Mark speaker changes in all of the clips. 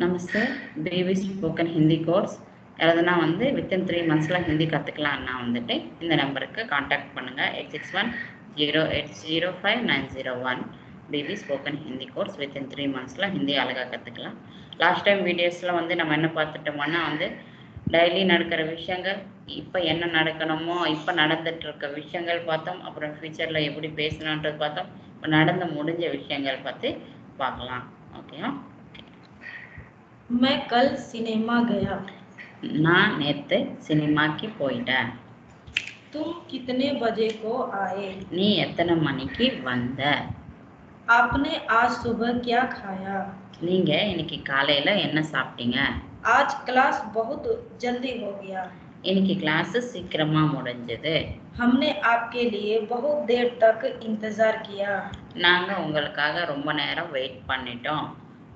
Speaker 1: நமஸ்தே baby spoken Hindi course எழுதுனா வந்து within 3 monthsல ஹிந்தி கற்றுக்கலான்னா வந்துட்டு இந்த நம்பருக்கு காண்டாக்ட் பண்ணுங்கள் 8610805901 baby spoken Hindi course within 3 monthsல ஹிந்தி அழகாக கற்றுக்கலாம். லாஸ்ட் டைம் வீடியோஸில் வந்து நம்ம என்ன பார்த்துட்டோம்னா வந்து டெய்லி நடக்கிற விஷயங்கள், இப்போ என்ன நடக்கணுமோ இப்போ நடந்துட்டு இருக்க விஷயங்கள் பார்த்தோம். அப்புறம் ஃப்யூச்சரில் எப்படி பேசணுன்றது பார்த்தோம். இப்போ நடந்து முடிஞ்ச விஷயங்கள் பற்றி பார்க்கலாம். ஓகேவா?
Speaker 2: मैं कल सिनेमा गया.
Speaker 1: நான் நேத்து சினிமாக்கு போயிட்டேன்.
Speaker 2: तुम कितने बजे को आए?
Speaker 1: நீ எத்தனை மணிக்கு வந்த?
Speaker 2: आपने आज सुबह क्या खाया?
Speaker 1: நீங்க இன்னைக்கு காலையில என்ன சாப்பிட்டீங்க?
Speaker 2: आज क्लास बहुत जल्दी हो गया.
Speaker 1: இன்னைக்கு கிளாஸ் சீக்கிரமா முடிஞ்சது.
Speaker 2: हमने आपके लिए बहुत देर तक इंतजार किया.
Speaker 1: நாங்க உங்களுக்காக ரொம்ப நேரம் வெயிட் பண்ணிட்டோம்.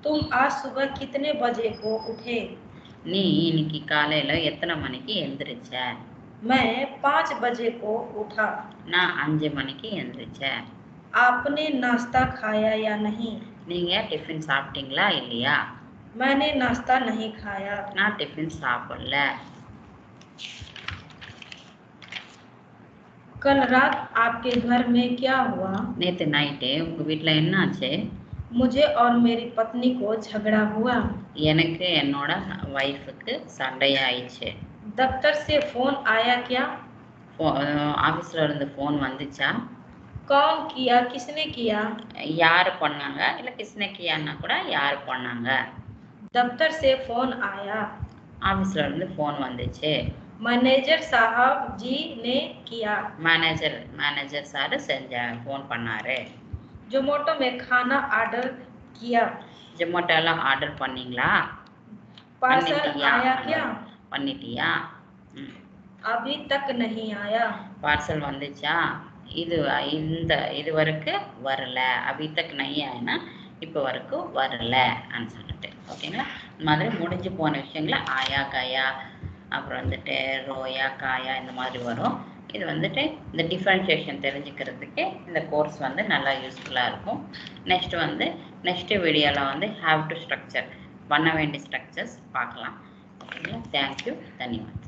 Speaker 2: तुम आज सुबह कितने बजे को उठे?
Speaker 1: நீ இன்னைக்கு காலையில எத்தனை மணிக்கு எந்திரிச்ச?
Speaker 2: मैं 5 बजे को उठा.
Speaker 1: நான் 5 மணிக்கு எந்திரிச்சேன்.
Speaker 2: आपने नाश्ता खाया या नहीं?
Speaker 1: நீங்க டிஃபன் சாப்பிட்டீங்களா இல்லையா?
Speaker 2: मैंने नाश्ता नहीं खाया.
Speaker 1: நான் டிஃபன் சாப்பிடல.
Speaker 2: कल रात आपके घर में क्या हुआ?
Speaker 1: நேத்து நைட்டு உங்க வீட்டில் என்னாச்சு?
Speaker 2: मुझे और मेरी पत्नी को झगड़ा हुआ.
Speaker 1: எனக்கு என்னோட வைஃபுக்கு சண்டையாயிடுச்சு.
Speaker 2: दफ्तर से फोन आया क्या?
Speaker 1: ஆஃபீஸில் இருந்து ஃபோன் வந்துச்சா?
Speaker 2: कौन किया? किसने किया?
Speaker 1: யார் பண்ணாங்க இல்லை கிஸ்னே கியான்னா கூட யார் பண்ணாங்க?
Speaker 2: दफ्तर से फोन आया.
Speaker 1: ஆஃபீஸில் இருந்து ஃபோன் வந்துச்சு.
Speaker 2: मैनेजर साहब जी ने किया.
Speaker 1: மேனேஜர் சார் ஃபோன் பண்ணாரு.
Speaker 2: जोमेटो में खाना ऑर्डर किया.
Speaker 1: ஜொமேட்டோல ஆர்டர் பண்ணீங்களா?
Speaker 2: पार्सल आया क्या?
Speaker 1: பண்ணிட்டியா?
Speaker 2: अभी तक नहीं आया.
Speaker 1: பார்சல் வந்துச்சா? இது வரைக்கும் வரல. அபி தக் நஹி ஆயினா இப்போ வரைக்கும் வரலன்னு சொல்லிட்டு ஓகேங்களா? இந்த மாதிரி முடிஞ்சு போன விஷயங்கள ஆயா கயா அப்புறம் வந்துட்டு ரோயா காயா இந்த மாதிரி வரும். இது வந்துட்டு இந்த டிஃப்ரென்ஷியேஷன் தெரிஞ்சுக்கிறதுக்கு இந்த கோர்ஸ் வந்து நல்லா யூஸ்ஃபுல்லாக இருக்கும். நெக்ஸ்ட் வீடியோவில் வந்து ஹாவ் டு ஸ்ட்ரக்சர் பண்ண வேண்டிய ஸ்ட்ரக்சர்ஸ் பார்க்கலாம். ஓகேங்களா? தேங்க்யூ, தன்யவாத்.